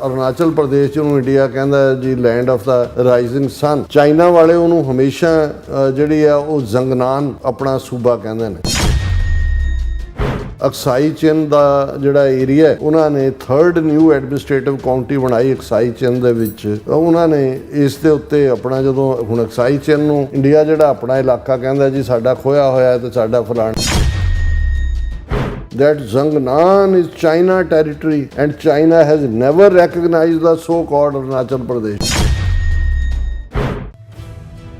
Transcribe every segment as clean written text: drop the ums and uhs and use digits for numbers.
ਅਰੁਣਾਚਲ ਪ੍ਰਦੇਸ਼ ਨੂੰ ਇੰਡੀਆ ਕਹਿੰਦਾ ਜੀ land of the rising sun. China ਵਾਲੇ ਉਹਨੂੰ ਹਮੇਸ਼ਾ ਜਿਹੜੀ ਆ ਉਹ ਜ਼ੰਗਨਾਨ ਆਪਣਾ ਸੂਬਾ ਕਹਿੰਦੇ ਨੇ। ਅਕਸਾਈ ਚਿਨ ਦਾ ਜਿਹੜਾ ਏਰੀਆ ਹੈ ਉਹਨਾਂ ਨੇ 3rd ਨਿਊ ਐਡਮਿਨਿਸਟ੍ਰੇਟਿਵ ਕਾਉਂਟੀ ਬਣਾਈ ਅਕਸਾਈ ਚਿਨ ਦੇ ਵਿੱਚ। ਉਹਨਾਂ ਨੇ ਇਸ ਦੇ ਉੱਤੇ ਆਪਣਾ ਜਦੋਂ ਹੁਣ ਅਕਸਾਈ ਚਿਨ ਨੂੰ ਇੰਡੀਆ ਜਿਹੜਾ ਆਪਣਾ ਇਲਾਕਾ ਕਹਿੰਦਾ ਜੀ ਸਾਡਾ ਖੋਇਆ ਹੋਇਆ ਤੇ ਸਾਡਾ ਫਲਾਣਾ। That Zangnan is China territory and China has never recognized the so-called Arunachal Pradesh.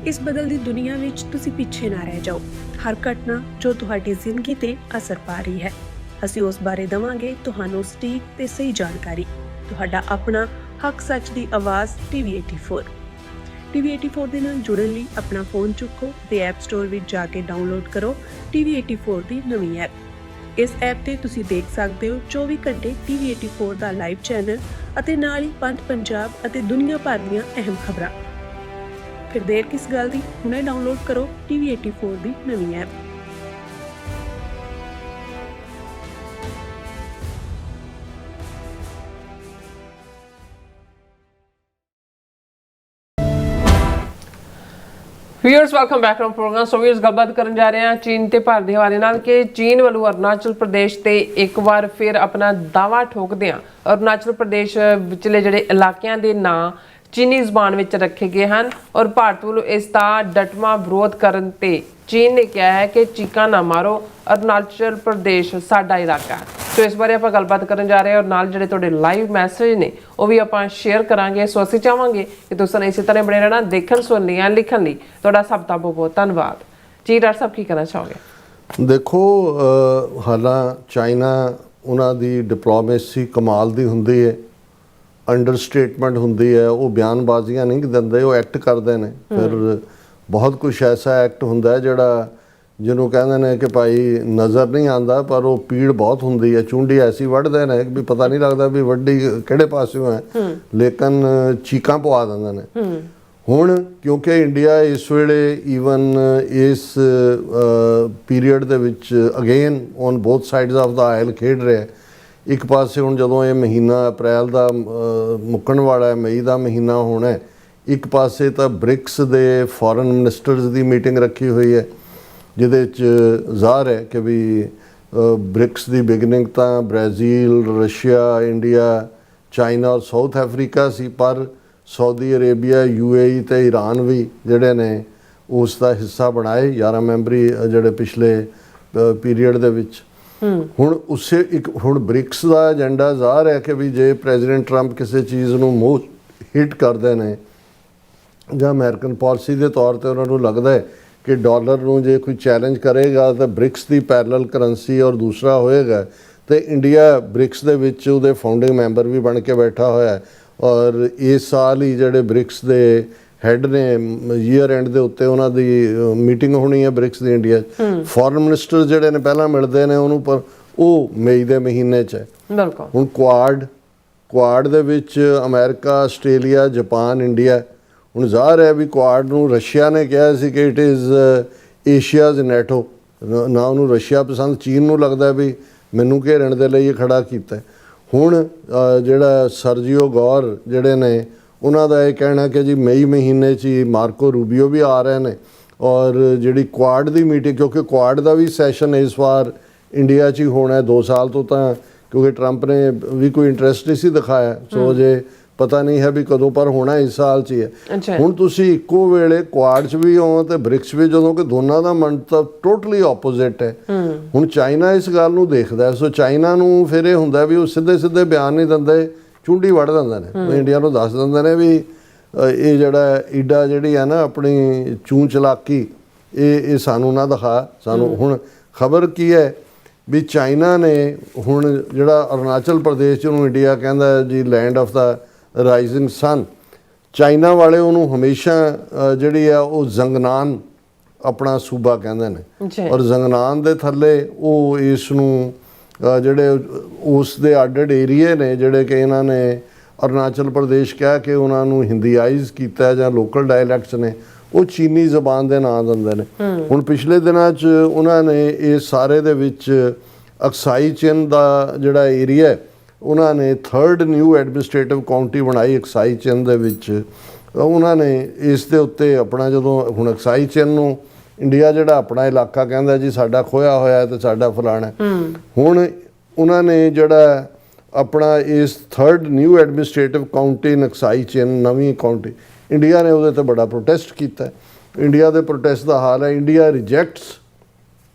ਇਸ ਬਦਲਦੀ ਦੁਨੀਆ ਵਿੱਚ ਤੁਸੀਂ ਪਿੱਛੇ ਨਾ ਰਹਿ ਜਾਓ। ਹਰ ਘਟਨਾ ਜੋ ਤੁਹਾਡੀ ਜ਼ਿੰਦਗੀ ਤੇ ਅਸਰ ਪਾ ਰਹੀ ਹੈ, ਅਸੀਂ ਉਸ ਬਾਰੇ ਦਵਾਂਗੇ ਤੁਹਾਨੂੰ ਸਟੀਕ ਤੇ ਸਹੀ ਜਾਣਕਾਰੀ। ਤੁਹਾਡਾ ਆਪਣਾ ਹੱਕ ਸੱਚ ਦੀ ਆਵਾਜ਼ TV84। TV84 ਦੇ ਨਾਲ ਜੁੜਨ ਲਈ ਆਪਣਾ ਫੋਨ ਚੁੱਕੋ ਤੇ ਐਪ ਸਟੋਰ ਵਿੱਚ ਜਾ ਕੇ ਡਾਊਨਲੋਡ ਕਰੋ TV84 ਦੀ ਨਵੀਂ ਐਪ। ਇਸ ਐਪ ਤੇ ਤੁਸੀਂ ਦੇਖ ਸਕਦੇ ਹੋ 24 ਘੰਟੇ TV84 ਦਾ ਲਾਈਵ ਚੈਨਲ ਅਤੇ ਨਾਲ ਹੀ ਪੰਜ ਪੰਜਾਬ ਅਤੇ ਦੁਨੀਆ ਭਰ ਦੀਆਂ ਅਹਿਮ ਖਬਰਾਂ। ਫਿਰ ਦੇਰ ਕਿਸ ਗੱਲ ਦੀ, ਹੁਣੇ ਡਾਊਨਲੋਡ ਕਰੋ TV84 ਦੀ ਨਵੀਂ app. Viewers welcome back to programme. So viewers ਗੱਲਬਾਤ ਕਰਨ ਜਾ ਰਹੇ ਹਾਂ ਚੀਨ ਤੇ ਭਾਰਤ ਦੇ ਹਵਾਲੇ ਨਾਲ ਕਿ ਚੀਨ ਵੱਲੋਂ ਅਰੁਣਾਚਲ ਪ੍ਰਦੇਸ਼ ਤੇ ਇੱਕ ਵਾਰ ਫਿਰ ਆਪਣਾ ਦਾਅਵਾ ਠੋਕਦਿਆਂ ਅਰੁਣਾਚਲ ਪ੍ਰਦੇਸ਼ ਵਿਚਲੇ ਜਿਹੜੇ ਇਲਾਕਿਆਂ ਦੇ ਨਾਂ ਚੀਨੀ ਜ਼ਬਾਨ ਵਿੱਚ ਰੱਖੇ ਗਏ ਹਨ ਔਰ ਭਾਰਤ ਵੱਲੋਂ ਇਸ ਦਾ ਡਟਵਾਂ ਵਿਰੋਧ ਕਰਨ ਤੇ ਚੀਨ ਨੇ ਕਿਹਾ ਹੈ ਕਿ ਚੀਕਾਂ ਨਾ ਮਾਰੋ, ਅਰੁਣਾਚਲ ਪ੍ਰਦੇਸ਼ ਸਾਡਾ ਇਲਾਕਾ ਹੈ। ਸੋ ਇਸ ਬਾਰੇ ਆਪਾਂ ਗੱਲਬਾਤ ਕਰਨ ਜਾ ਰਹੇ ਹਾਂ ਔਰ ਨਾਲ ਜਿਹੜੇ ਤੁਹਾਡੇ ਲਾਈਵ ਮੈਸੇਜ ਨੇ ਉਹ ਵੀ ਆਪਾਂ ਸ਼ੇਅਰ ਕਰਾਂਗੇ। ਸੋ ਅਸੀਂ ਚਾਹਾਂਗੇ ਕਿ ਤੁਸੀਂ ਇਸੇ ਤਰ੍ਹਾਂ ਬਣੇ ਰਹਿਣਾ, ਦੇਖਣ ਸੁਣਨ ਲਈ ਲਿਖਣ ਲਈ ਤੁਹਾਡਾ ਸਭ ਦਾ ਬਹੁਤ ਬਹੁਤ ਧੰਨਵਾਦ ਜੀ। ਡਾਕਟਰ ਸਾਹਿਬ ਕੀ ਕਹਿਣਾ ਚਾਹੋਗੇ? ਦੇਖੋ ਹਾਲਾਂ ਚਾਈਨਾ ਉਹਨਾਂ ਦੀ ਡਿਪਲੋਮੇਸੀ ਕਮਾਲ ਦੀ ਹੁੰਦੀ ਹੈ, ਅੰਡਰ ਸਟੇਟਮੈਂਟ ਹੁੰਦੀ ਹੈ, ਉਹ ਬਿਆਨਬਾਜ਼ੀਆਂ ਨਹੀਂ ਦਿੰਦੇ, ਉਹ ਐਕਟ ਕਰਦੇ ਨੇ। ਫਿਰ ਬਹੁਤ ਕੁਛ ਐਸਾ ਐਕਟ ਹੁੰਦਾ ਜਿਹੜਾ ਜਿਹਨੂੰ ਕਹਿੰਦੇ ਨੇ ਕਿ ਭਾਈ ਨਜ਼ਰ ਨਹੀਂ ਆਉਂਦਾ ਪਰ ਉਹ ਪੀੜ ਬਹੁਤ ਹੁੰਦੀ ਹੈ, ਚੁੰਡੀ ਐਸੀ ਵੱਢਦੇ ਨੇ ਵੀ ਪਤਾ ਨਹੀਂ ਲੱਗਦਾ ਵੀ ਵੱਡੀ ਕਿਹੜੇ ਪਾਸਿਓਂ ਹੈ, ਲੇਕਿਨ ਚੀਕਾਂ ਪਵਾ ਦਿੰਦੇ ਨੇ। ਹੁਣ ਕਿਉਂਕਿ ਇੰਡੀਆ ਇਸ ਵੇਲੇ ਈਵਨ ਇਸ ਪੀਰੀਅਡ ਦੇ ਵਿੱਚ again on both sides of the oil ਖੇਡ ਰਿਹਾ। ਇੱਕ ਪਾਸੇ ਹੁਣ ਜਦੋਂ ਇਹ ਮਹੀਨਾ ਅਪ੍ਰੈਲ ਦਾ ਮੁੱਕਣ ਵਾਲਾ ਹੈ, ਮਈ ਦਾ ਮਹੀਨਾ ਹੋਣਾ, ਇੱਕ ਪਾਸੇ ਤਾਂ ਬ੍ਰਿਕਸ ਦੇ ਫੋਰਨ ਮਿਨਿਸਟਰਸ ਦੀ ਮੀਟਿੰਗ ਰੱਖੀ ਹੋਈ ਹੈ ਜਿਹਦੇ 'ਚ ਜ਼ਾਹਰ ਹੈ ਕਿ ਵੀ ਬ੍ਰਿਕਸ ਦੀ ਬਿਗਨਿੰਗ ਤਾਂ ਬ੍ਰਾਜ਼ੀਲ, ਰਸ਼ੀਆ, ਇੰਡੀਆ, ਚਾਈਨਾ ਔਰ ਸਾਊਥ ਅਫਰੀਕਾ ਸੀ, ਪਰ ਸਾਊਦੀ ਅਰੇਬੀਆ, UAE ਤੇ ਈਰਾਨ ਵੀ ਜਿਹੜੇ ਨੇ ਉਸ ਦਾ ਹਿੱਸਾ ਬਣਾਏ 11 ਮੈਂਬਰੀ ਜਿਹੜੇ ਪਿਛਲੇ ਪੀਰੀਅਡ ਦੇ ਵਿੱਚ। ਹੁਣ ਬ੍ਰਿਕਸ ਦਾ ਏਜੰਡਾ ਜ਼ਾਹਰ ਹੈ ਕਿ ਵੀ ਜੇ ਪ੍ਰੈਜ਼ੀਡੈਂਟ ਟਰੰਪ ਕਿਸੇ ਚੀਜ਼ ਨੂੰ ਮੂੰਹ ਹਿੱਟ ਕਰਦੇ ਨੇ ਜਾਂ ਅਮਰੀਕਨ ਪਾਲਿਸੀ ਦੇ ਤੌਰ ਤੇ ਉਹਨਾਂ ਨੂੰ ਲੱਗਦਾ ਹੈ ਕਿ ਡਾਲਰ ਨੂੰ ਜੇ ਕੋਈ ਚੈਲੰਜ ਕਰੇਗਾ ਤਾਂ ਬ੍ਰਿਕਸ ਦੀ ਪੈਰਲਲ ਕਰੰਸੀ ਔਰ ਦੂਸਰਾ ਹੋਏਗਾ। ਤੇ ਇੰਡੀਆ ਬ੍ਰਿਕਸ ਦੇ ਵਿੱਚ ਉਹਦੇ ਫਾਊਂਡਿੰਗ ਮੈਂਬਰ ਵੀ ਬਣ ਕੇ ਬੈਠਾ ਹੋਇਆ ਔਰ ਇਸ ਸਾਲ ਹੀ ਜਿਹੜੇ ਬ੍ਰਿਕਸ ਦੇ ਹੈਡ ਨੇ ਈਅਰ ਐਂਡ ਦੇ ਉੱਤੇ ਉਹਨਾਂ ਦੀ ਮੀਟਿੰਗ ਹੋਣੀ ਹੈ ਬ੍ਰਿਕਸ ਦੀ ਇੰਡੀਆ 'ਚ। ਫੋਰਨ ਮਿਨਿਸਟਰ ਜਿਹੜੇ ਨੇ ਪਹਿਲਾਂ ਮਿਲਦੇ ਨੇ ਉਹਨੂੰ, ਪਰ ਉਹ ਮਈ ਦੇ ਮਹੀਨੇ 'ਚ ਹੈ। ਹੁਣ ਕੁਆਡ ਦੇ ਵਿੱਚ ਅਮਰੀਕਾ, ਆਸਟ੍ਰੇਲੀਆ, ਜਾਪਾਨ, ਇੰਡੀਆ। ਹੁਣ ਜ਼ਾਹਰ ਹੈ ਵੀ ਕੁਆਡ ਨੂੰ ਰਸ਼ੀਆ ਨੇ ਕਿਹਾ ਸੀ ਕਿ ਇਟ ਇਜ਼ ਏਸ਼ੀਆਜ਼ ਨੈਟੋ, ਨਾ ਉਹਨੂੰ ਰਸ਼ੀਆ ਪਸੰਦ, ਚੀਨ ਨੂੰ ਲੱਗਦਾ ਵੀ ਮੈਨੂੰ ਘੇਰਨ ਦੇ ਲਈ ਇਹ ਖੜਾ ਕੀਤਾ। ਹੁਣ ਜਿਹੜਾ ਸਰਜੀਓ ਗੌਰ ਜਿਹੜੇ ਨੇ ਉਹਨਾਂ ਦਾ ਇਹ ਕਹਿਣਾ ਕਿ ਜੀ ਮਈ ਮਹੀਨੇ 'ਚ ਹੀ ਮਾਰਕੋ ਰੂਬੀਓ ਵੀ ਆ ਰਹੇ ਨੇ ਔਰ ਜਿਹੜੀ ਕੁਆਡ ਦੀ ਮੀਟਿੰਗ, ਕਿਉਂਕਿ ਕੁਆਡ ਦਾ ਵੀ ਸੈਸ਼ਨ ਇਸ ਵਾਰ ਇੰਡੀਆ 'ਚ ਹੀ ਹੋਣਾ 2 ਸਾਲ ਤੋਂ, ਤਾਂ ਕਿਉਂਕਿ ਟਰੰਪ ਨੇ ਵੀ ਕੋਈ ਇੰਟਰਸਟ ਨਹੀਂ ਸੀ ਦਿਖਾਇਆ। ਸੋ ਜੇ ਪਤਾ ਨਹੀਂ ਹੈ ਵੀ ਕਦੋਂ, ਪਰ ਹੋਣਾ ਇਸ ਸਾਲ 'ਚ ਹੀ ਹੈ। ਹੁਣ ਤੁਸੀਂ ਇੱਕੋ ਵੇਲੇ ਕੁਆਡ 'ਚ ਵੀ ਹੋ ਤੇ ਬ੍ਰਿਕਸ ਵੀ, ਜਦੋਂ ਕਿ ਦੋਨਾਂ ਦਾ ਮੰਤਵ ਟੋਟਲੀ ਆਪੋਜ਼ਿਟ ਹੈ। ਹੁਣ ਚਾਈਨਾ ਇਸ ਗੱਲ ਨੂੰ ਦੇਖਦਾ, ਸੋ ਚਾਈਨਾ ਨੂੰ ਫਿਰ ਇਹ ਹੁੰਦਾ ਵੀ ਉਹ ਸਿੱਧੇ ਬਿਆਨ ਨਹੀਂ ਦਿੰਦੇ, ਚੁੰਡੀ ਵੱਢ ਦਿੰਦੇ ਨੇ। ਇੰਡੀਆ ਨੂੰ ਦੱਸ ਦਿੰਦੇ ਨੇ ਵੀ ਇਹ ਜਿਹੜਾ ਈਡਾ ਜਿਹੜੀ ਹੈ ਨਾ ਆਪਣੀ ਚੂੰ ਚਲਾਕੀ, ਇਹ ਸਾਨੂੰ ਨਾ ਦਿਖਾ ਸਾਨੂੰ। ਹੁਣ ਖਬਰ ਕੀ ਹੈ ਵੀ ਚਾਈਨਾ ਨੇ ਹੁਣ ਜਿਹੜਾ ਅਰੁਣਾਚਲ ਪ੍ਰਦੇਸ਼ ਨੂੰ ਇੰਡੀਆ ਕਹਿੰਦਾ ਜੀ land of the rising sun, China ਵਾਲੇ ਉਹਨੂੰ ਹਮੇਸ਼ਾ ਜਿਹੜੀ ਆ ਉਹ ਜ਼ੰਗਨਾਨ ਆਪਣਾ ਸੂਬਾ ਕਹਿੰਦੇ ਨੇ ਔਰ ਜ਼ੰਗਨਾਨ ਦੇ ਥੱਲੇ ਉਹ ਇਸ ਨੂੰ ਜਿਹੜੇ ਉਸ ਦੇ ਅੱਡ ਏਰੀਏ ਨੇ ਜਿਹੜੇ ਕਿ ਇਹਨਾਂ ਨੇ ਅਰੁਣਾਚਲ ਪ੍ਰਦੇਸ਼ ਕਹਿ ਕੇ ਉਹਨਾਂ ਨੂੰ ਹਿੰਦੀਆਈਜ਼ ਕੀਤਾ ਜਾਂ ਲੋਕਲ ਡਾਇਲੈਕਟਸ ਨੇ, ਉਹ ਚੀਨੀ ਜ਼ਬਾਨ ਦੇ ਨਾਂ ਦਿੰਦੇ ਨੇ। ਹੁਣ ਪਿਛਲੇ ਦਿਨਾਂ 'ਚ ਉਹਨਾਂ ਨੇ ਇਹ ਸਾਰੇ ਦੇ ਵਿੱਚ ਅਕਸਾਈ ਚਿਨ ਦਾ ਜਿਹੜਾ ਏਰੀਆ ਉਹਨਾਂ ਨੇ 3rd ਨਿਊ ਐਡਮਿਨਿਸਟ੍ਰੇਟਿਵ ਕਾਉਂਟੀ ਬਣਾਈ ਅਕਸਾਈ ਚਿਨ ਦੇ ਵਿੱਚ। ਉਹਨਾਂ ਨੇ ਇਸ ਦੇ ਉੱਤੇ ਆਪਣਾ ਜਦੋਂ ਹੁਣ ਅਕਸਾਈ ਚਿਨ ਨੂੰ ਇੰਡੀਆ ਜਿਹੜਾ ਆਪਣਾ ਇਲਾਕਾ ਕਹਿੰਦਾ ਜੀ ਸਾਡਾ ਖੋਇਆ ਹੋਇਆ ਹੈ ਤੇ ਸਾਡਾ ਫਲਾਣਾ, ਹੁਣ ਉਹਨਾਂ ਨੇ ਜਿਹੜਾ ਆਪਣਾ ਇਸ 3rd ਨਿਊ ਐਡਮਿਨਿਸਟ੍ਰੇਟਿਵ ਕਾਉਂਟੀ ਅਕਸਾਈ ਚਿਨ ਨਵੀਂ ਕਾਉਂਟੀ, ਇੰਡੀਆ ਨੇ ਉਹਦੇ ਤੇ ਬੜਾ ਪ੍ਰੋਟੈਸਟ ਕੀਤਾ। ਇੰਡੀਆ ਦੇ ਪ੍ਰੋਟੈਸਟ ਦਾ ਹਾਲ ਹੈ, India ਰਿਜੈਕਟਸ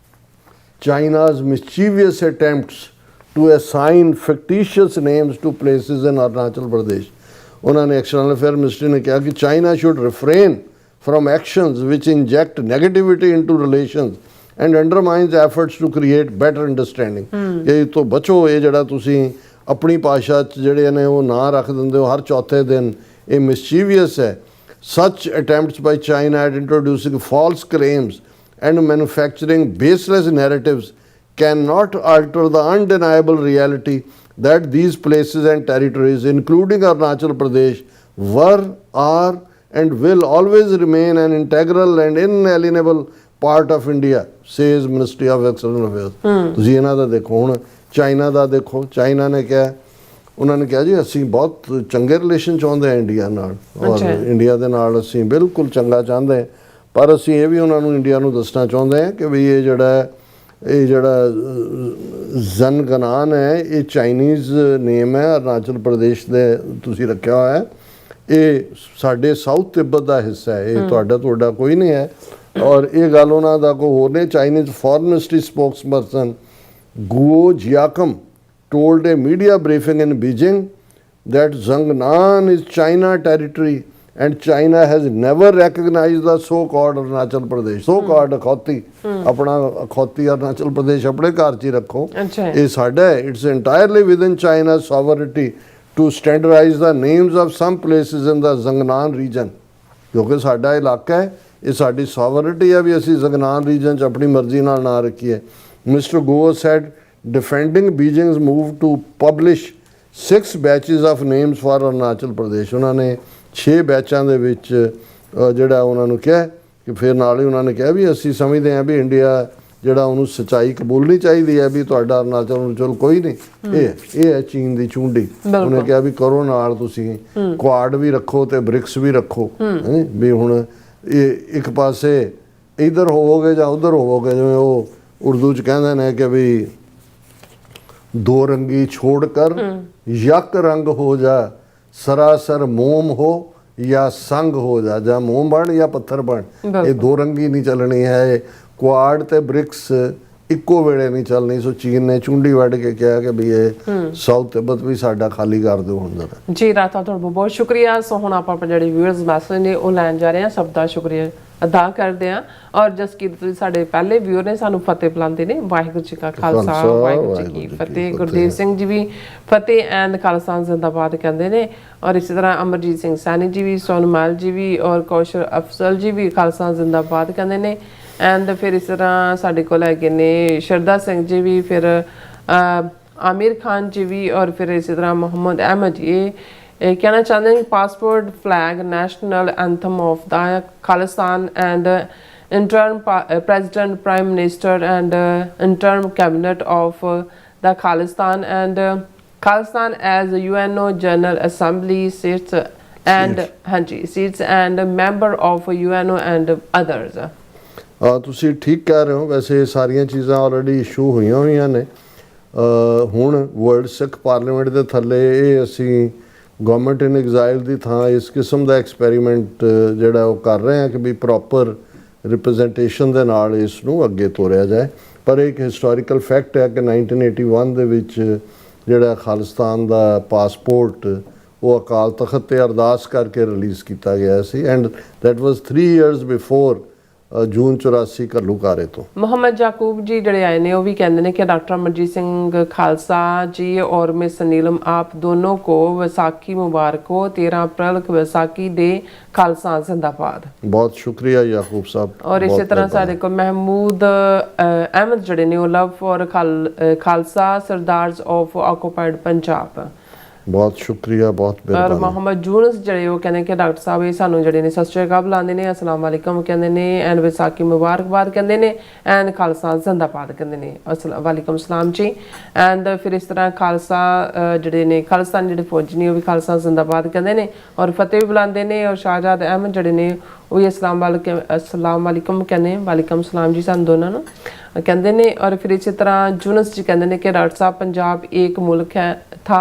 China's mischievous attempts to assign fictitious names to places in Arunachal Pradesh. ਉਹਨਾਂ ਨੇ ਐਕਸਟਰਨਲ ਅਫੇਅਰ ਮਿਨਿਸਟਰੀ ਨੇ ਕਿਹਾ ਕਿ China should ਰਿਫਰੇਨ from actions which inject negativity into relations and undermines efforts to create better understanding. ਇਹ ਤੋਂ ਬਚੋ, ਇਹ ਜਿਹੜਾ ਤੁਸੀਂ ਆਪਣੀ ਭਾਸ਼ਾ 'ਚ ਜਿਹੜੇ ਨੇ ਉਹ ਨਾਂ ਰੱਖ ਦਿੰਦੇ ਹੋ ਹਰ ਚੌਥੇ ਦਿਨ, ਇਹ ਮਿਸਚੀਵੀਅਸ ਹੈ। Such attempts by China at introducing false claims and manufacturing baseless narratives cannot alter the undeniable reality that these places and territories, including Arunachal Pradesh, were, are, and will always remain an integral and inalienable part of India, says Ministry of External Affairs. ਤੁਸੀਂ ਇਹਨਾਂ ਦਾ ਦੇਖੋ, ਹੁਣ China ਦਾ ਦੇਖੋ, China ਨੇ ਕਿਹਾ, ਉਹਨਾਂ ਨੇ ਕਿਹਾ ਜੀ ਅਸੀਂ ਬਹੁਤ ਚੰਗੇ ਰਿਲੇਸ਼ਨ ਚਾਹੁੰਦੇ ਹਾਂ ਇੰਡੀਆ ਨਾਲ, ਔਰ ਇੰਡੀਆ ਦੇ ਨਾਲ ਅਸੀਂ ਬਿਲਕੁਲ ਚੰਗਾ ਚਾਹੁੰਦੇ ਹਾਂ, ਪਰ ਅਸੀਂ ਇਹ ਵੀ ਉਹਨਾਂ ਨੂੰ ਇੰਡੀਆ ਨੂੰ ਦੱਸਣਾ ਚਾਹੁੰਦੇ ਹਾਂ ਕਿ ਵੀ ਇਹ ਜਿਹੜਾ ਜ਼ਨਗਨਾਨ ਹੈ ਇਹ ਚਾਈਨੀਜ਼ ਨੇਮ ਹੈ, ਅਰੁਣਾਚਲ ਪ੍ਰਦੇਸ਼ ਦੇ ਤੁਸੀਂ ਰੱਖਿਆ ਹੋਇਆ ਹੈ, ਇਹ ਸਾਡੇ ਸਾਊਥ ਤਿੱਬਤ ਦਾ ਹਿੱਸਾ ਹੈ, ਇਹ ਤੁਹਾਡਾ ਕੋਈ ਨਹੀਂ ਹੈ। ਔਰ ਇਹ ਗੱਲ ਉਹਨਾਂ ਦਾ ਕੋਈ ਹੋਰ ਨਹੀਂ। Chinese foreign ministry spokesperson Guo Jiakun told a media briefing in Beijing that Zhangnan is China territory and China has never recognized the so-called Arunachal Pradesh. So-called ਅਖੌਤੀ, ਆਪਣਾ ਅਖੌਤੀ ਅਰੁਣਾਚਲ ਪ੍ਰਦੇਸ਼ ਆਪਣੇ ਘਰ 'ਚ ਹੀ ਰੱਖੋ, ਇਹ ਸਾਡਾ ਹੈ। It's entirely within China's sovereignty to standardize the names of some places in the Zhangnan region. ਕਿਉਂਕਿ ਸਾਡਾ ਇਲਾਕਾ ਹੈ, ਇਹ ਸਾਡੀ sovereignty ਹੈ ਵੀ ਅਸੀਂ ਜ਼ੰਗਨਾਨ ਰੀਜਨ 'ਚ ਆਪਣੀ ਮਰਜ਼ੀ ਨਾਲ ਨਾਂ ਰੱਖੀਏ। Mr. Guo said defending Beijing's move to publish 6 batches of names for Arunachal Pradesh. ਉਹਨਾਂ ਨੇ 6 ਬੈਚਾਂ ਦੇ ਵਿੱਚ ਜਿਹੜਾ ਉਹਨਾਂ ਨੂੰ ਕਿਹਾ ਕਿ ਫਿਰ ਨਾਲ ਹੀ ਉਹਨਾਂ ਨੇ ਕਿਹਾ ਵੀ ਅਸੀਂ ਸਮਝਦੇ ਹਾਂ ਵੀ ਇੰਡੀਆ ਜਿਹੜਾ ਉਹਨੂੰ ਸੱਚਾਈ ਕਬੂਲਣੀ ਚਾਹੀਦੀ ਹੈ ਵੀ ਤੁਹਾਡਾ ਅਰੁਣਾਚਲ ਕੋਈ ਨਹੀਂ, ਇਹ ਹੈ ਚੀਨ ਦੀ ਚੂੰਡੀ। ਉਹਨੇ ਕਿਹਾ ਵੀ ਕਰੋ ਨਾਲ ਤੁਸੀਂ ਕੁਆਡ ਵੀ ਰੱਖੋ ਤੇ ਬ੍ਰਿਕਸ ਵੀ ਰੱਖੋ, ਵੀ ਹੁਣ ਇਹ ਇੱਕ ਪਾਸੇ ਇੱਧਰ ਹੋਵੋਗੇ ਜਾਂ ਉੱਧਰ ਹੋਵੋਗੇ, ਜਿਵੇਂ ਉਹ ਉਰਦੂ 'ਚ ਕਹਿੰਦੇ ਨੇ ਕਿ ਵੀ दो रंगी छोड़कर यक रंग हो जा, सरासर मोम हो या संग हो जा, ਜਾਂ ਮੋਮ ਬਣ ਜਾਂ ਪੱਥਰ ਬਣ, ਇਹ ਦੋ ਰੰਗੀ ਨਹੀਂ ਚੱਲਣੀ ਹੈ। ਕੁਆਡ ਤੇ ਬ੍ਰਿਕਸ ਇੱਕੋ ਵੇਲੇ ਨਹੀਂ ਚੱਲਣੀ। ਸੋ ਚੀਨ ਨੇ ਚੁੰਡੀ ਵੱਢ ਕੇ ਕਿਹਾ ਕਿ ਵੀ ਇਹ ਸਾਊਥ ਤਿੱਬਤ ਵੀ ਸਾਡਾ ਖਾਲੀ ਕਰ ਦਿਓ ਹੁਣ ਜਰਾ। ਜੀ ਰਾਤਾ ਤੁਹਾਡਾ ਬਹੁਤ ਸ਼ੁਕਰੀਆ। ਸੋ ਹੁਣ ਆਪਾਂ ਜਿਹੜੇ ਵਿਊਅਰਸ ਮੈਸੇਜ ਨੇ ਉਹ ਲੈਣ ਜਾ ਰਹੇ ਹਾਂ, ਸਭ ਦਾ ਸ਼ੁਕਰੀਆ ਅਦਾ ਕਰਦੇ ਹਾਂ। ਔਰ ਜਸਕੀਰਤ ਤੁਸੀਂ ਸਾਡੇ ਪਹਿਲੇ ਵਿਊਅਰ ਨੇ, ਸਾਨੂੰ ਫਤਿਹ ਬੁਲਾਉਂਦੇ ਨੇ। ਵਾਹਿਗੁਰੂ ਜੀ ਕਾ ਖਾਲਸਾ, ਵਾਹਿਗੁਰੂ ਜੀ ਕੀ ਫਤਿਹ। ਗੁਰਦੇਵ ਸਿੰਘ ਜੀ ਵੀ ਫਤਿਹ ਐਂਡ ਖਾਲਸਾ ਜ਼ਿੰਦਾਬਾਦ ਕਹਿੰਦੇ ਨੇ। ਔਰ ਇਸੇ ਤਰ੍ਹਾਂ ਅਮਰਜੀਤ ਸਿੰਘ ਸੈਣੀ ਜੀ ਵੀ, ਸੋਨਮਾਲ ਜੀ ਵੀ, ਔਰ ਕੌਸ਼ਲ ਅਫਜ਼ਲ ਜੀ ਵੀ ਖਾਲਸਾ ਜ਼ਿੰਦਾਬਾਦ ਕਹਿੰਦੇ ਨੇ। ਐਂਡ ਫਿਰ ਇਸ ਤਰ੍ਹਾਂ ਸਾਡੇ ਕੋਲ ਹੈਗੇ ਨੇ ਸ਼ਰਦਾ ਸਿੰਘ ਜੀ ਵੀ, ਫਿਰ ਆਮਿਰ ਖਾਨ ਜੀ ਵੀ, ਔਰ ਫਿਰ ਇਸੇ ਤਰ੍ਹਾਂ ਮੁਹੰਮਦ ਅਹਿਮਦ ਜੀ ਇਹ ਕਹਿਣਾ ਚਾਹੁੰਦੇ ਨੇ passport flag national anthem of the Khalistan and interim president, prime minister and interim cabinet of the Khalistan and Khalistan as UNO General Assembly seats and seats and member of UNO and others. ਤੁਸੀਂ ਠੀਕ ਕਹਿ ਰਹੇ ਹੋ। ਵੈਸੇ ਇਹ ਸਾਰੀਆਂ ਚੀਜ਼ਾਂ already issue ਹੋਈਆਂ ਨੇ। ਹੁਣ ਵਰਲਡ ਸਿੱਖ ਪਾਰਲੀਮੈਂਟ ਦੇ ਥੱਲੇ ਇਹ ਅਸੀਂ ਗਵਰਨਮੈਂਟ ਇਨ ਐਗਜ਼ਾਈਲ ਦੀ ਥਾਂ ਇਸ ਕਿਸਮ ਦਾ ਐਕਸਪੈਰੀਮੈਂਟ ਜਿਹੜਾ ਉਹ ਕਰ ਰਹੇ ਹਾਂ ਕਿ ਵੀ ਪ੍ਰੋਪਰ ਰਿਪਰੈਜ਼ੈਂਟੇਸ਼ਨ ਦੇ ਨਾਲ ਇਸ ਨੂੰ ਅੱਗੇ ਤੋਰਿਆ ਜਾਏ। ਪਰ ਇੱਕ ਹਿਸਟੋਰੀਕਲ ਫੈਕਟ ਹੈ ਕਿ 1981 ਦੇ ਵਿੱਚ ਜਿਹੜਾ ਖਾਲਿਸਤਾਨ ਦਾ ਪਾਸਪੋਰਟ ਉਹ ਅਕਾਲ ਤਖਤ ਤੇ ਅਰਦਾਸ ਕਰਕੇ ਰਿਲੀਜ਼ ਕੀਤਾ ਗਿਆ ਸੀ and that was 3 years before June 84 ਘੱਲੂਘਾਰੇ ਤੋਂ। ਮੁਹੰਮਦ ਯਾਕੂਬ ਜੀ ਜਿਹੜੇ ਆਏ ਨੇ ਉਹ ਵੀ ਕਹਿੰਦੇ ਨੇ ਕਿ ਡਾਕਟਰ ਅਮਰਜੀਤ ਸਿੰਘ ਖਾਲਸਾ ਜੀ ਔਰ ਮਿਸ ਨੀਲਮ ਆਪ ਦੋਨੋਂ को वैसाखी मुबारक हो। 13 अप्रैल को वैसाखी डे, खालसा जिंदाबाद। बहुत शुक्रिया याकूब साहब। और इसी तरह साडे को महमूद अहमद जड़े ने love for Khalsa sardars of occupied Punjab. ਬਹੁਤ ਸ਼ੁਕਰੀਆ, ਬਹੁਤ ਔਰ ਮਿਹਰਬਾਨੀ। ਮੁਹੰਮਦ ਯੂਨਸ ਜਿਹੜੇ ਉਹ ਕਹਿੰਦੇ ਕਿ ਡਾਕਟਰ ਸਾਹਿਬ ਇਹ ਸਾਨੂੰ ਜਿਹੜੇ ਨੇ ਸਤਿ ਸ਼੍ਰੀ ਅਕਾਲ ਬੁਲਾਉਂਦੇ ਨੇ, ਅਸਲਾਮ ਵਾਲੇਕਮ ਕਹਿੰਦੇ ਨੇ, ਐਂਡ ਵਿਸਾਖੀ ਮੁਬਾਰਕਬਾਦ ਕਹਿੰਦੇ ਨੇ, ਐਂਡ ਖਾਲਸਾ ਜ਼ਿੰਦਾਬਾਦ ਕਹਿੰਦੇ ਨੇ, ਅਸਲਾਮ ਵਾਲੇਕਮ ਸਲਾਮ ਜੀ। ਐਂਡ ਫਿਰ ਇਸ ਤਰ੍ਹਾਂ ਖਾਲਸਾ ਜਿਹੜੇ ਨੇ ਖਾਲਿਸਤਾਨ ਜਿਹੜੇ ਫੌਜੀ ਨੇ ਉਹ ਵੀ ਖਾਲਸਾ ਜ਼ਿੰਦਾਬਾਦ ਕਹਿੰਦੇ ਨੇ ਔਰ ਫਤਿਹ ਵੀ ਬੁਲਾਉਂਦੇ ਨੇ। ਔਰ ਸ਼ਾਹਜਾਦ ਅਹਿਮਦ ਜਿਹੜੇ ਨੇ ਉਹ ਵੀ ਅਸਲਾਮ ਵਾਲੇਕਮ ਕਹਿੰਦੇ, ਵਾਲੇਕਮ ਸਲਾਮ ਜੀ ਸਾਨੂੰ ਦੋਨਾਂ ਨੂੰ ਕਹਿੰਦੇ ਨੇ। ਔਰ ਫਿਰ ਇਸੇ ਤਰ੍ਹਾਂ ਯੂਨਸ ਜੀ ਕਹਿੰਦੇ ਨੇ ਕਿ ਡਾਕਟਰ ਸਾਹਿਬ पंजाब एक मुल्क है था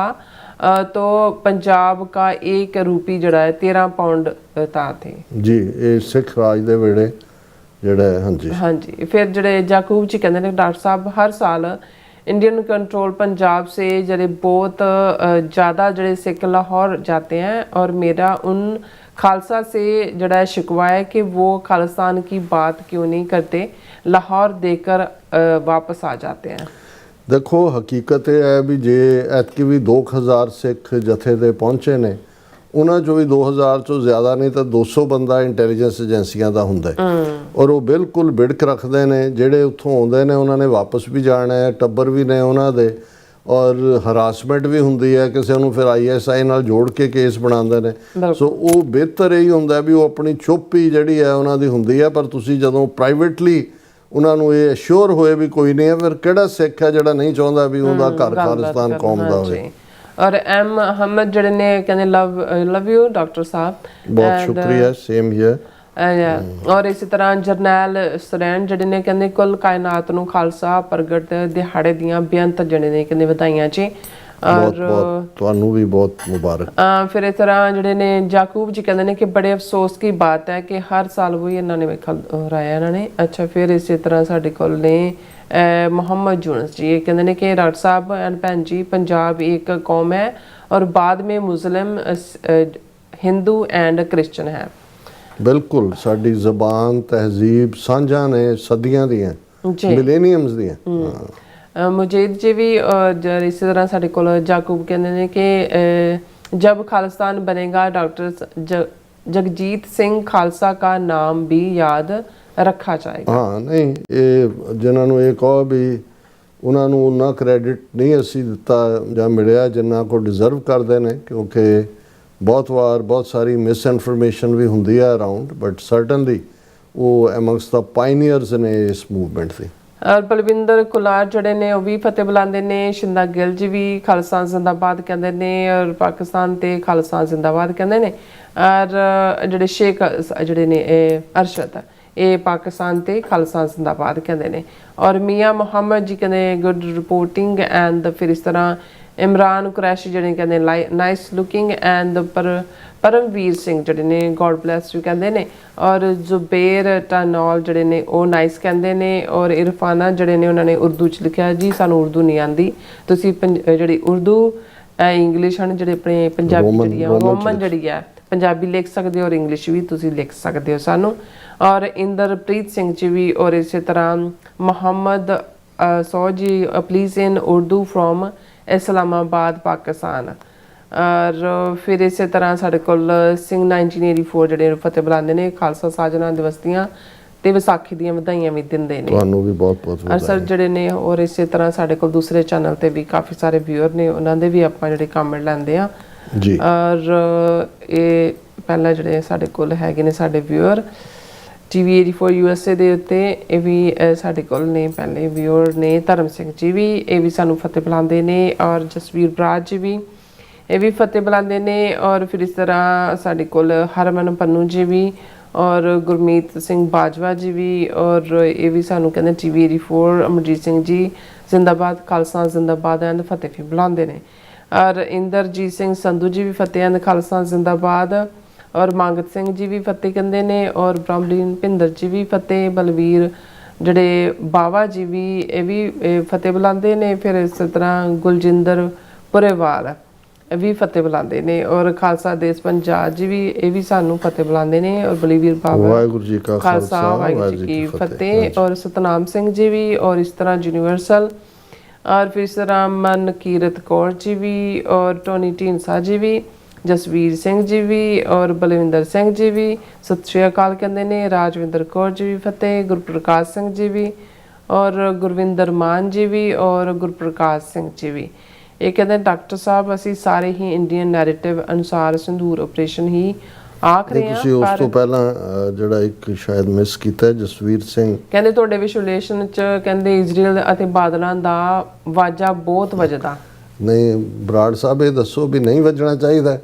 तो पंजाब का एक रूपी जड़ा है 13 पाउंड था थे जी। ये सिख राज दे वेड़े जड़ा है। हाँ जी, हाँ जी। फिर जड़े जाकूब जी कहते हैं डॉक्टर साहब हर साल इंडियन कंट्रोल पंजाब से जड़े बहुत ज़्यादा जड़े सिख लाहौर जाते हैं और मेरा उन खालसा से जड़ा शिकवा है कि वो खालिस्तान की बात क्यों नहीं करते, लाहौर देकर वापस आ जाते हैं। देखो हकीकत ये है भी जे ऐतकी भी 2000 सिख जथे दे पहुँचे ने, उन्होंने चो भी 2000 चो ज़्यादा नहीं तो 200 बंदा इंटैलीजेंस एजेंसियां का हुंदा है और वो बिल्कुल बिड़क रखते हैं। जेडे उत्थों आउंदे ने उन्होंने वापस भी जाना है, टब्बर भी ने उन्होंने और हरासमेंट भी हुंदी है, किसी नूं फिर ISI नाल जोड़ के केस बनाते हैं। सो वो बेहतर यही हुंदा भी वो अपनी चुप ही जिहड़ी है उन्हों दी हुंदी है, पर तुसीं जदों प्राइवेटली उन्होंने ये अश्योर होए भी कोई नहीं है, फिर किहड़ा सिख है जिहड़ा नहीं चाहता भी उहदा घर खालिस्तान कौम दा होए। और एम अहमद जिहड़े ने कहंदे लव यू डॉक्टर साहब, बहुत शुक्रिया, सेम हियर। और इसी तरह जरनैल सुरैन जिहड़े ने कहंदे कुल कायनात नूं खालसा प्रगट दिहाड़े दियां बेअंत जिहड़े ने कहंदे वधाइयां जी। और ਤੁਹਾਨੂੰ ਵੀ ਬਹੁਤ ਮੁਬਾਰਕ। फिर इस तरह ਜਿਹੜੇ ਨੇ ਜਾਕੂਬ ਜੀ ਕਹਿੰਦੇ ਨੇ ਕਿ ਬੜੇ ਅਫਸੋਸ ਦੀ ਬਾਤ ਹੈ ਕਿ ਹਰ ਸਾਲ ਉਹ ਇਹਨਾਂ ਨੇ ਰਾਇਆ ਇਹਨਾਂ ਨੇ। ਅੱਛਾ, ਫਿਰ ਇਸੇ ਤਰ੍ਹਾਂ ਸਾਡੇ ਕੋਲ ਨੇ मोहम्मद यूनुस जी, ये कहते हैं कि डॉक्टर साहब एंड भैन जी पंजाब एक कौम है और बाद में मुस्लिम हिंदू एंड क्रिश्चन है। बिल्कुल साडी ज़बान तहजीब साझा ने सदियां दियां, मिलेनियम्स दियां। मुजीद जी भी इसी तरह साढ़े को जाकूब कहते हैं कि जब खालिस्तान बनेगा डॉक्टर जगजीत सिंह खालसा का नाम भी याद रखा जाएगा। हाँ नहीं, ये जिन्होंने ये कहो भी उन्होंने उन्ना क्रेडिट नहीं असी दिता जां मिलिया जिन्ना को डिजर्व करते हैं, क्योंकि बहुत बार बहुत सारी मिस इनफॉर्मेशन भी होंदी है अराउंड, बट सर्टनली वो एमंगस्ट द पायनियर्स ने इस मूवमेंट से। और बलविंदर कुलार जड़े ने वो भी फतेह बुलाते हैं, शिंदा गिल जी भी खालिस्तान जिंदाबाद कहते हैं और पाकिस्तान ते खालिस्तान जिंदाबाद कहते हैं। और जड़े शेख जड़े ने अरशद ये पाकिस्तान ते खालिस्तान जिंदाबाद कहते हैं। और मियाँ मुहम्मद जी कहते गुड रिपोर्टिंग एंड फिर इस तरह इमरान कुरैशी जड़े कहते nice looking and Paramvir Singh जड़े ने गॉड ब्लैस यू कहते हैं। और जुबेर टनॉल जड़े ने वो नाइस कहते हैं। और इरफाना जड़े ने उन्होंने उर्दू च लिखा जी सानू उर्दू नहीं आती, तुसी जी उर्दू इंग्लिश हैं जी अपने पंजाबी जी रोमन जी है पंजाबी लिख सकते हो और इंग्लिश भी तुसी लिख सकते हो सानू। और इंदरप्रीत सिंह जी भी और इसी तरह मोहम्मद सौ जी please in Urdu from Islamabad Pakistan. और फिर इस तरह साढ़े कोल सिंह 1984 ਜਿਹੜੇ ਫਤਿਹ ਬੁਲਾਉਂਦੇ ਨੇ ਖਾਲਸਾ ਸਾਜਨਾ ਦਿਵਸ ਦੀਆਂ ਤੇ ਵਿਸਾਖੀ ਦੀਆਂ ਵਧਾਈਆਂ ਵੀ ਦਿੰਦੇ ਨੇ। ਤੁਹਾਨੂੰ ਵੀ ਬਹੁਤ ਬਹੁਤ ਵਧਾਈਆਂ। ਸਰ ਜਿਹੜੇ ਨੇ ਔਰ ਇਸੇ ਤਰ੍ਹਾਂ ਸਾਡੇ ਕੋਲ ਦੂਸਰੇ ਚੈਨਲ ਤੇ ਵੀ ਕਾਫੀ ਸਾਰੇ ਵਿਊਅਰ ਨੇ, ਉਹਨਾਂ ਦੇ ਵੀ ਆਪਾਂ ਜਿਹੜੇ ਕਮੈਂਟ ਲੈਂਦੇ ਆ ਜੀ। ਔਰ ਇਹ ਪਹਿਲਾਂ ਜਿਹੜੇ ਸਾਡੇ ਕੋਲ ਹੈਗੇ ਨੇ ਸਾਡੇ ਵਿਊਅਰ TV 84 USA ਦੇ ਉੱਤੇ ਇਹ ਵੀ ਸਾਡੇ ਕੋਲ ਨੇ ਪਹਿਲੇ ਵਿਊਅਰ ਨੇ ਧਰਮ ਸਿੰਘ ਜੀ ਵੀ, ਇਹ ਵੀ ਸਾਨੂੰ ਫਤਿਹ ਬੁਲਾਉਂਦੇ ਨੇ। ਔਰ ਜਸਵੀਰ ਬਰਾਜ ਜੀ ਵੀ ਇਹ ਵੀ ਫਤਿਹ ਬੁਲਾਉਂਦੇ ਨੇ। ਔਰ ਫਿਰ ਇਸ ਤਰ੍ਹਾਂ ਸਾਡੇ ਕੋਲ ਹਰਮਨ ਪੰਨੂ ਜੀ ਵੀ और गुरमीत सिंह बाजवा जी भी और ये भी सानू कहते TV 84 अमरजीत सिंह जी जिंदाबाद खालसा जिंदाबाद एंड फतेह भी बुलाते हैं। और इंदरजीत सिंह संधू जी भी फतेह एंड खालसा जिंदाबाद और मांगत सिंह जी भी फतेह कहते हैं। और ब्रह्मलीन भिंदर जी भी फतेह, बलवीर जड़े बावा जी भी ये भी फतेह बुलाते हैं। फिर इस तरह गुलजिंदर पुरेवाल भी फतेह बुलाते हैं। और खालसा देश पंजाब जी भी ये भी सानू फतेह बुलाते हैं। और बलवीर बाबा वाहिगुरू जी का खालसा वाहिगुरू जी की फतेह। और सतनाम सिंह जी भी और इस तरह यूनिवर्सल। और फिर इस तरह मनकीरत कौर जी भी और टोनी ढींडसा जी भी, जसवीर सिंह जी भी और बलविंदर सिंह जी भी सत श्री अकाल कहते हैं। राजविंदर कौर जी भी फतेह, गुरप्रकाश सिंह जी भी और गुरविंदर मान जी भी और गुरप्रकाश सिंह जी भी ਇਹ ਕਹਿੰਦੇ ਡਾਕਟਰ ਸਾਹਿਬ ਅਸੀਂ ਸਾਰੇ ਹੀ ਇੰਡੀਅਨ ਨੈਰੇਟਿਵ ਅਨੁਸਾਰ ਸੰਧੂਰ ਆਪਰੇਸ਼ਨ ਹੀ ਆਖ ਰਹੇ ਤੁਸੀਂ ਹਾਂ ਉਸ ਪਰ ਤੋਂ ਪਹਿਲਾਂ ਜਿਹੜਾ ਇੱਕ ਸ਼ਾਇਦ ਮਿਸ ਕੀਤਾ ਹੈ, ਜਸਵੀਰ ਸਿੰਘ ਕਹਿੰਦੇ ਤੁਹਾਡੇ ਵਿਸ਼ਲੇਸ਼ਣ ਚ ਕਹਿੰਦੇ ਇਜ਼ਰਾਈਲ ਅਤੇ ਬਾਦਲਾਂ ਦਾ ਵਾਜਾ ਬਹੁਤ ਵੱਜਦਾ। ਨਹੀਂ ਬਰਾੜ ਸਾਹਿਬ ਇਹ ਦੱਸੋ ਵੀ ਨਹੀਂ ਵੱਜਣਾ ਚਾਹੀਦਾ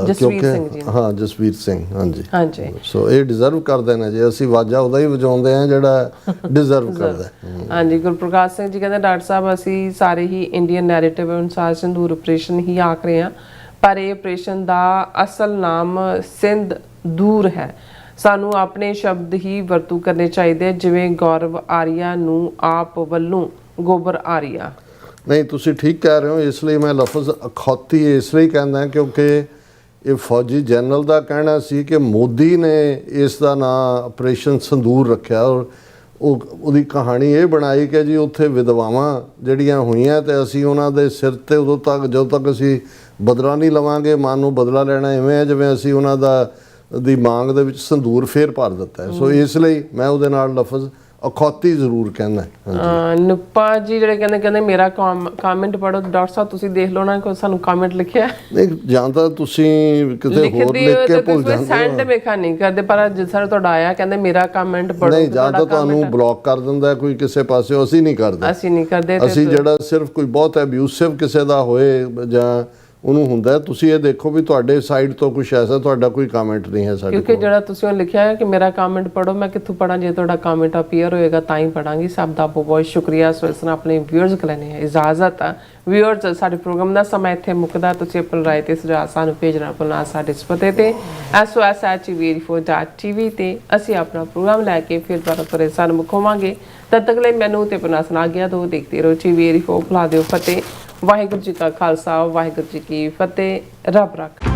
ਜਸਵੀਰ ਸਿੰਘ ਜੀ ਹਾਂ ਜਸਵੀਰ ਸਿੰਘ ਹਾਂਜੀ ਹਾਂਜੀ ਸੋ ਇਹ ਡਿਜ਼ਰਵ ਕਰਦੇ ਨੇ ਜੇ ਅਸੀਂ ਵਾਜਾ ਉਹਦਾ ਹੀ ਵਜਾਉਂਦੇ ਆ ਜਿਹੜਾ ਡਿਜ਼ਰਵ ਕਰਦਾ ਹਾਂਜੀ ਗੁਰਪ੍ਰਕਾਸ਼ ਸਿੰਘ ਜੀ ਕਹਿੰਦੇ ਡਾਕਟਰ ਸਾਹਿਬ ਅਸੀਂ ਸਾਰੇ ਹੀ ਇੰਡੀਅਨ ਨੈਰੇਟਿਵ ਅਨੁਸਾਰ ਸੰਧੂਰ ਆਪਰੇਸ਼ਨ ਹੀ ਆਖ ਰਹੇ ਹਾਂ ਪਰ ਇਹ ਆਪਰੇਸ਼ਨ ਦਾ ਅਸਲ ਨਾਮ ਸਿੰਧ ਦੂਰ ਹੈ। ਸਾਨੂੰ ਆਪਣੇ ਸ਼ਬਦ ਹੀ ਵਰਤੋਂ ਕਰਨੇ ਚਾਹੀਦੇ ਜਿਵੇਂ ਗੌਰਵ ਆਰੀਆ ਨੂੰ ਆਪ ਵੱਲੋਂ ਗੋਬਰ ਆਰੀਆ। ਨਹੀਂ ਤੁਸੀਂ ਠੀਕ ਕਹਿ ਰਹੇ ਹੋ, ਇਸ ਲਈ ਮੈਂ ਲਫ਼ਜ਼ ਅਖੌਤੀ ਇਸ ਲਈ ਕਹਿੰਦਾ ਕਿਉਂਕਿ ਇਹ ਫੌਜੀ ਜਨਰਲ ਦਾ ਕਹਿਣਾ ਸੀ ਕਿ ਮੋਦੀ ਨੇ ਇਸ ਦਾ ਨਾਂ ਆਪਰੇਸ਼ਨ ਸੰਦੂਰ ਰੱਖਿਆ ਔਰ ਉਹਦੀ ਕਹਾਣੀ ਇਹ ਬਣਾਈ ਕਿ ਜੀ ਉੱਥੇ ਵਿਧਵਾਵਾਂ ਜਿਹੜੀਆਂ ਹੋਈਆਂ ਤੇ ਅਸੀਂ ਉਹਨਾਂ ਦੇ ਸਿਰ ਤੇ ਉਦੋਂ ਤੱਕ ਜਦੋਂ ਤੱਕ ਅਸੀਂ ਬਦਲਾ ਨਹੀਂ ਲਵਾਂਗੇ ਮਨ ਨੂੰ ਬਦਲਾ ਲੈਣਾ ਇਵੇਂ ਹੈ ਜਿਵੇਂ ਅਸੀਂ ਉਹਨਾਂ ਦੀ ਮੰਗ ਦੇ ਵਿੱਚ ਸੰਦੂਰ ਫੇਰ ਭਰ ਦਿੱਤਾ ਹੈ। ਸੋ ਇਸ ਲਈ ਮੈਂ ਉਹਦੇ ਨਾਲ ਲਫ਼ਜ਼ ਅਖੌਤੀ ਜ਼ਰੂਰ ਕਹਿੰਦਾ। ਨੁਪਾ ਜੀ ਜਿਹੜੇ ਕਹਿੰਦੇ ਮੇਰਾ ਕਮੈਂਟ ਪੜੋ ਡਾਕਟਰ ਸਾਹਿਬ ਤੁਸੀਂ ਦੇਖ ਲਓ ਨਾ ਕੋਈ ਸਾਨੂੰ ਕਮੈਂਟ ਲਿਖਿਆ ਨਹੀਂ ਜਾਂ ਤਾਂ ਤੁਸੀਂ ਕਿਤੇ ਹੋਰ ਲਿਖ ਕੇ ਭੁੱਲ ਜਾਂਦੇ ਸੈਂਡ ਮੇਖਾ ਨਹੀਂ ਕਰਦੇ ਪਰ ਜਿਸ ਤਰ੍ਹਾਂ ਤੁਹਾਡਾ ਆਇਆ ਕਹਿੰਦੇ ਮੇਰਾ ਕਮੈਂਟ ਪੜੋ ਨਹੀਂ ਜਾਂ ਤਾਂ ਤੁਹਾਨੂੰ ਬਲੌਕ ਕਰ ਦਿੰਦਾ ਕੋਈ ਕਿਸੇ ਪਾਸੇ ਅਸੀਂ ਨਹੀਂ ਕਰਦੇ ਅਸੀਂ ਜਿਹੜਾ ਸਿਰਫ ਕੋਈ ਬਹੁਤ ਐਬਿਊਸਿਵ ਕਿਸੇ ਦਾ ਹੋਏ ਜਾਂ ਉਹਨੂੰ ਹੁੰਦਾ ਤੁਸੀਂ ਇਹ ਦੇਖੋ ਵੀ ਤੁਹਾਡੇ ਸਾਈਡ ਤੋਂ ਕੁਝ ਐਸਾ ਤੁਹਾਡਾ ਕੋਈ ਕਮੈਂਟ ਨਹੀਂ ਹੈ ਸਾਡੇ ਕਿਉਂਕਿ ਜਿਹੜਾ ਤੁਸੀਂ ਉਹ ਲਿਖਿਆ ਹੈ ਕਿ ਮੇਰਾ ਕਮੈਂਟ ਪੜੋ ਮੈਂ ਕਿੱਥੋਂ ਪੜਾਂ ਜੇ ਤੁਹਾਡਾ ਕਮੈਂਟ ਅਪੀਅਰ ਹੋਏਗਾ ਤਾਂ ਹੀ ਪੜਾਂਗੀ। ਸਭ ਦਾ ਬਹੁਤ ਸ਼ੁਕਰੀਆ। ਸੋ ਇਸ ਨਾਲ ਆਪਣੇ ਵਿਊਅਰਸ ਕੋਲ ਲੈਣੇ ਇਜਾਜ਼ਤ ਆ। ਵਿਊਅਰਸ ਸਾਡੇ ਪ੍ਰੋਗਰਾਮ ਦਾ ਸਮਾਂ ਇੱਥੇ ਮੁੱਕਦਾ। ਤੁਸੀਂ ਆਪਣੀ ਰਾਏ ਤੇ ਸੁਝਾਅ ਸਾਨੂੰ ਭੇਜਣਾ ਭੁੱਲਣਾ ਸਾਡੇ ਪਤੇ ਤੇ sos@tv ਤੇ ਅਸੀਂ ਆਪਣਾ ਪ੍ਰੋਗਰਾਮ ਲੈ ਕੇ ਫਿਰ ਦੁਬਾਰਾ ਤੁਰੇ ਸਾਨੂੰ ਮੁਖਾਵਾਂਗੇ। ਤਦ ਤੱਕ ਲਈ ਮੈਨੂੰ ਤੇ ਆਪਣਾ ਸੁਣਾ ਗਿਆ ਦੋ ਦੇਖਦੇ ਰਹੋ TV 4 ਭੁਲਾ ਦਿਓ ਫਤਿਹ। ਵਾਹਿਗੁਰੂ ਜੀ ਕਾ ਖਾਲਸਾ ਵਾਹਿਗੁਰੂ ਜੀ ਕੀ ਫਤਿਹ। ਰੱਬ ਰੱਖ।